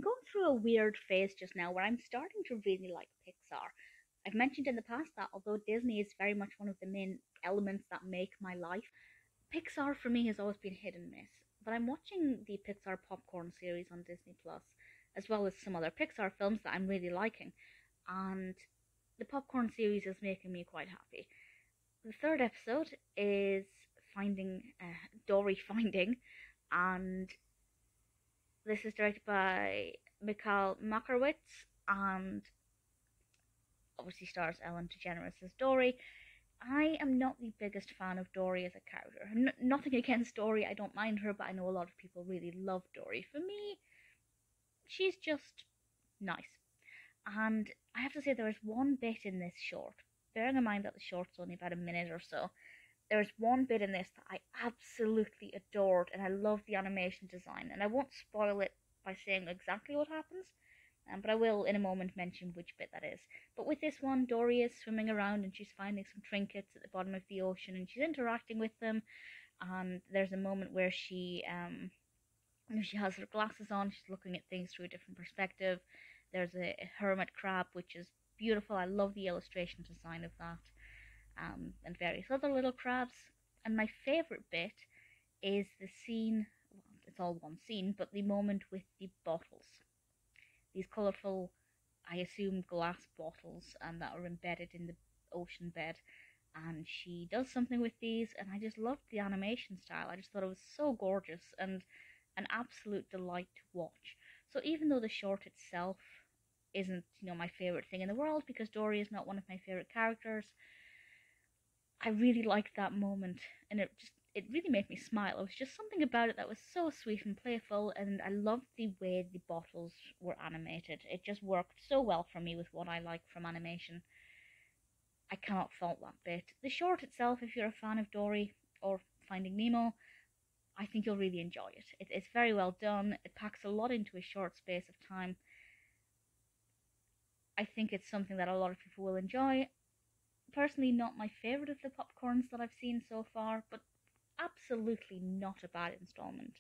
I'm going through a weird phase just now where I'm starting to really like Pixar. I've mentioned in the past that although Disney is very much one of the main elements that make my life, Pixar for me has always been hit and miss. But I'm watching the Pixar Popcorn series on Disney Plus, as well as some other Pixar films that I'm really liking, and the Popcorn series is making me quite happy. The third episode is finding Dory Finding, and this is directed by Mikhail Makarowitz and obviously stars Ellen DeGeneres as Dory. I am not the biggest fan of Dory as a character. Nothing against Dory, I don't mind her, but I know a lot of people really love Dory. For me, she's just nice. And I have to say, there is one bit in this short, bearing in mind that the short's only about a minute or so, there is one bit in this that I absolutely adored, and I love the animation design. And I won't spoil it by saying exactly what happens, but I will in a moment mention which bit that is. But with this one, Dory is swimming around and she's finding some trinkets at the bottom of the ocean, and she's interacting with them. And there's a moment where she has her glasses on, she's looking at things through a different perspective. There's a hermit crab, which is beautiful. I love the illustration design of that. And various other little crabs. And my favourite bit is the scene, well, it's all one scene, but the moment with the bottles. These colourful, I assume, glass bottles that are embedded in the ocean bed. And she does something with these, and I just loved the animation style. I just thought it was so gorgeous and an absolute delight to watch. So even though the short itself isn't, my favourite thing in the world, because Dory is not one of my favourite characters, I really liked that moment, and it really made me smile. It was just something about it that was so sweet and playful, and I loved the way the bottles were animated. It just worked so well for me with what I like from animation. I cannot fault that bit. The short itself, if you're a fan of Dory or Finding Nemo, I think you'll really enjoy it. It's very well done. It packs a lot into a short space of time. I think it's something that a lot of people will enjoy. Personally, not my favourite of the popcorns that I've seen so far, but absolutely not a bad installment.